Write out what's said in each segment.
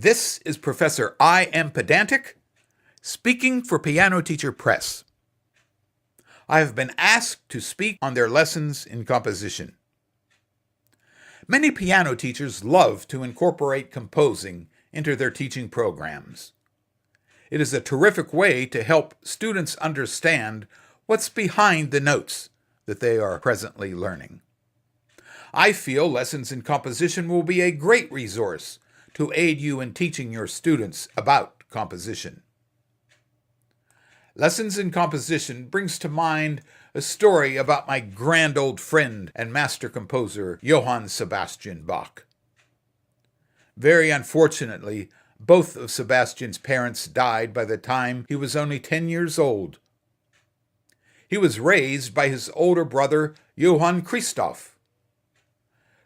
This is Professor I. M. Pedantic, speaking for Piano Teacher Press. I have been asked to speak on their lessons in composition. Many piano teachers love to incorporate composing into their teaching programs. It is a terrific way to help students understand what's behind the notes that they are presently learning. I feel lessons in composition will be a great resource to aid you in teaching your students about composition. Lessons in composition brings to mind a story about my grand old friend and master composer, Johann Sebastian Bach. Very unfortunately, both of Sebastian's parents died by the time he was only 10 years old. He was raised by his older brother, Johann Christoph.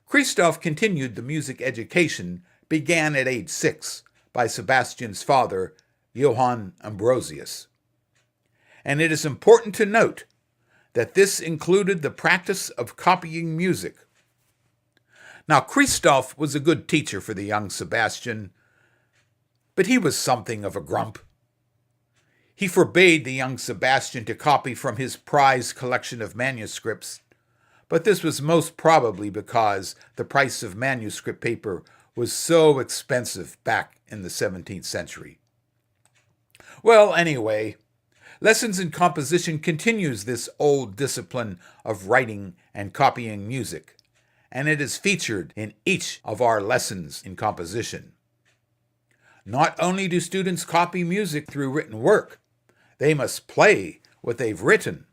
Christoph continued the music education began at age 6 by Sebastian's father, Johann Ambrosius. And it is important to note that this included the practice of copying music. Now, Christoph was a good teacher for the young Sebastian, but he was something of a grump. He forbade the young Sebastian to copy from his prized collection of manuscripts, but this was most probably because the price of manuscript paper was so expensive back in the 17th century. Well, anyway, Lessons in Composition continues this old discipline of writing and copying music, and it is featured in each of our lessons in composition. Not only do students copy music through written work, they must play what they've written.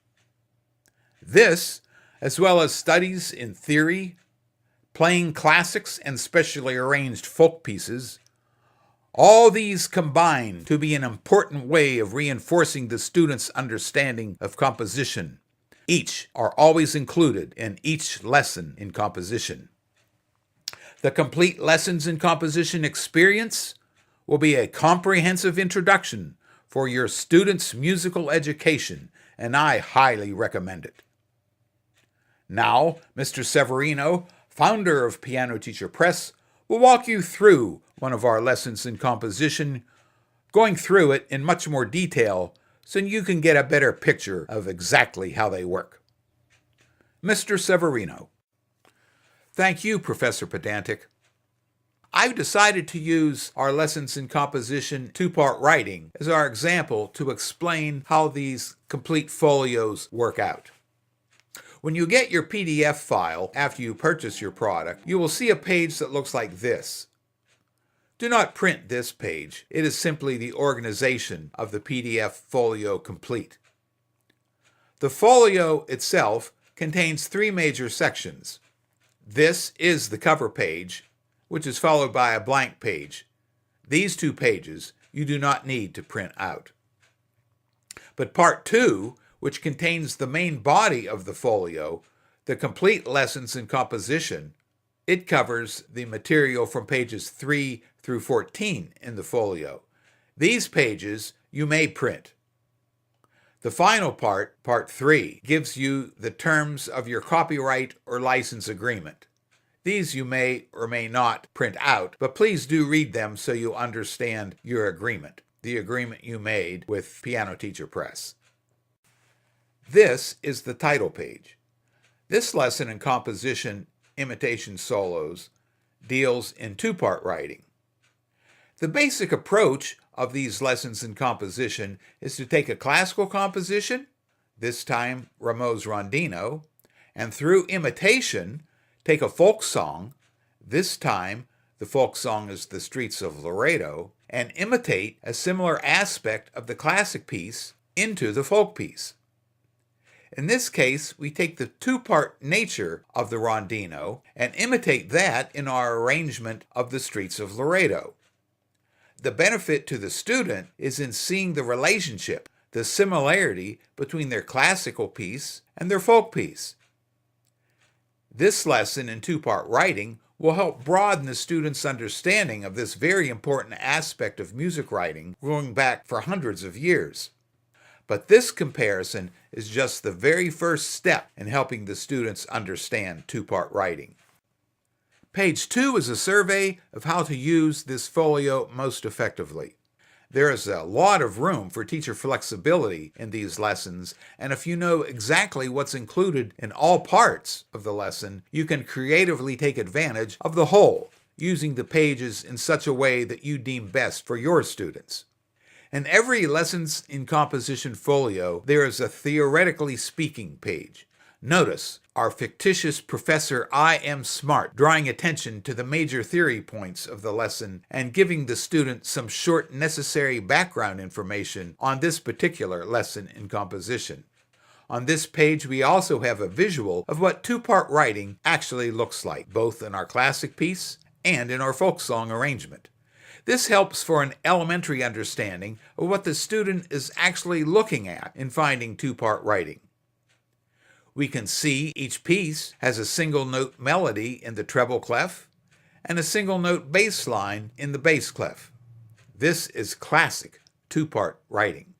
This, as well as studies in theory, playing classics and specially arranged folk pieces, all these combine to be an important way of reinforcing the student's understanding of composition. Each are always included in each lesson in composition. The complete Lessons in Composition experience will be a comprehensive introduction for your students' musical education, and I highly recommend it. Now, Mr. Severino, founder of Piano Teacher Press, will walk you through one of our lessons in composition, going through it in much more detail so you can get a better picture of exactly how they work. Mr. Severino. Thank you, Professor Pedantic. I've decided to use our Lessons in Composition two-part writing as our example to explain how these complete folios work out. When you get your PDF file after you purchase your product, you will see a page that looks like this. Do not print this page. It is simply the organization of the PDF folio complete. The folio itself contains 3 major sections. This is the cover page, which is followed by a blank page. These 2 pages you do not need to print out. But part 2, which contains the main body of the folio, the complete Lessons in Composition, it covers the material from pages 3 through 14 in the folio. These pages you may print. The final part, part 3, gives you the terms of your copyright or license agreement. These you may or may not print out, but please do read them so you understand your agreement, the agreement you made with Piano Teacher Press. This is the title page. This lesson in composition, imitation solos, deals in 2-part writing. The basic approach of these lessons in composition is to take a classical composition, this time Rameau's Rondino, and through imitation, take a folk song, this time the folk song is The Streets of Laredo, and imitate a similar aspect of the classic piece into the folk piece. In this case, we take the 2-part nature of the Rondino and imitate that in our arrangement of The Streets of Laredo. The benefit to the student is in seeing the relationship, the similarity between their classical piece and their folk piece. This lesson in 2-part writing will help broaden the student's understanding of this very important aspect of music writing going back for hundreds of years. But this comparison is just the very first step in helping the students understand 2-part writing. Page 2 is a survey of how to use this folio most effectively. There is a lot of room for teacher flexibility in these lessons, and if you know exactly what's included in all parts of the lesson, you can creatively take advantage of the whole, using the pages in such a way that you deem best for your students. In every Lessons in Composition folio, there is a theoretically speaking page. Notice our fictitious Professor I Am Smart drawing attention to the major theory points of the lesson and giving the student some short necessary background information on this particular lesson in composition. On this page, we also have a visual of what two-part writing actually looks like, both in our classic piece and in our folk song arrangement. This helps for an elementary understanding of what the student is actually looking at in finding two-part writing. We can see each piece has a single note melody in the treble clef and a single note bass line in the bass clef. This is classic two-part writing.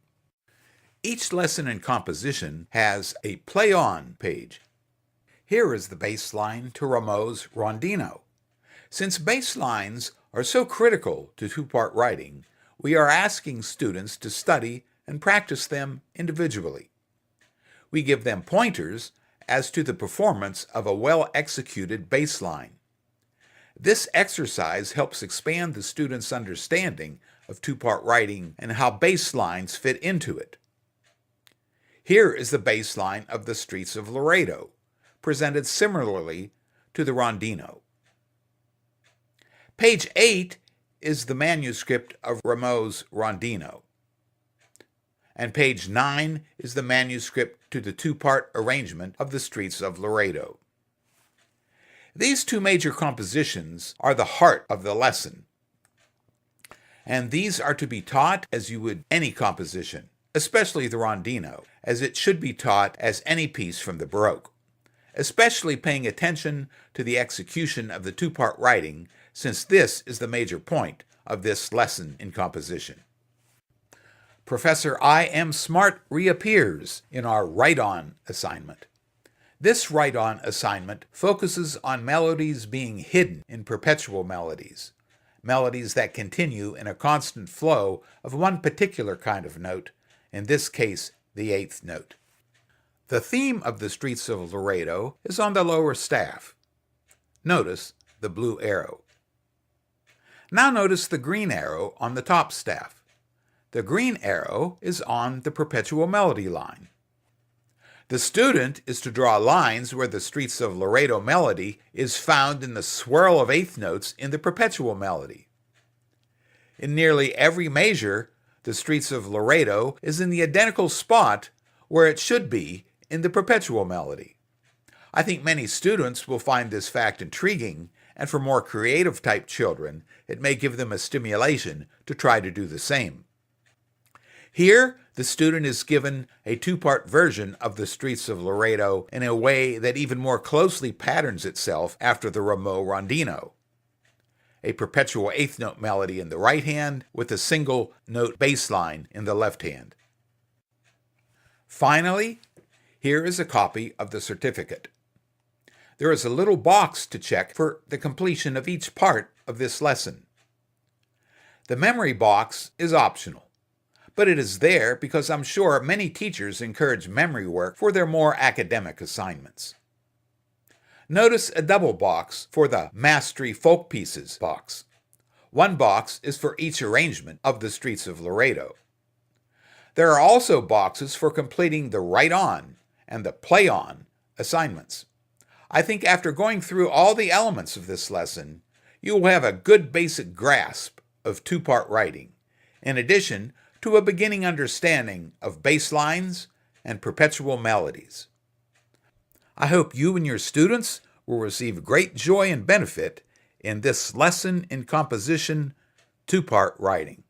Each lesson in composition has a play-on page. Here is the bass line to Rameau's Rondino. Since bass lines are so critical to two-part writing, we are asking students to study and practice them individually. We give them pointers as to the performance of a well-executed bass line. This exercise helps expand the student's understanding of two-part writing and how bass lines fit into it. Here is the bass line of The Streets of Laredo, presented similarly to the Rondino. Page 8 is the manuscript of Rameau's Rondino, and page 9 is the manuscript to the two-part arrangement of The Streets of Laredo. These two major compositions are the heart of the lesson, and these are to be taught as you would any composition, especially the Rondino, as it should be taught as any piece from the Baroque, especially paying attention to the execution of the two-part writing, since this is the major point of this lesson in composition. Professor I Am Smart reappears in our write-on assignment. This write-on assignment focuses on melodies being hidden in perpetual melodies, melodies that continue in a constant flow of one particular kind of note, in this case, the eighth note. The theme of The Streets of Laredo is on the lower staff. Notice the blue arrow. Now notice the green arrow on the top staff. The green arrow is on the perpetual melody line. The student is to draw lines where the Streets of Laredo melody is found in the swirl of eighth notes in the perpetual melody. In nearly every measure, the Streets of Laredo is in the identical spot where it should be in the perpetual melody. I think many students will find this fact intriguing, and for more creative type children, it may give them a stimulation to try to do the same. Here, the student is given a two-part version of The Streets of Laredo in a way that even more closely patterns itself after the Rameau Rondino. A perpetual eighth note melody in the right hand with a single note bass line in the left hand. Finally, here is a copy of the certificate. There is a little box to check for the completion of each part of this lesson. The memory box is optional, but it is there because I'm sure many teachers encourage memory work for their more academic assignments. Notice a double box for the Mastery Folk Pieces box. One box is for each arrangement of The Streets of Laredo. There are also boxes for completing the write-on and the play-on assignments. I think after going through all the elements of this lesson, you will have a good basic grasp of two-part writing, in addition to a beginning understanding of bass lines and perpetual melodies. I hope you and your students will receive great joy and benefit in this lesson in composition, two-part writing.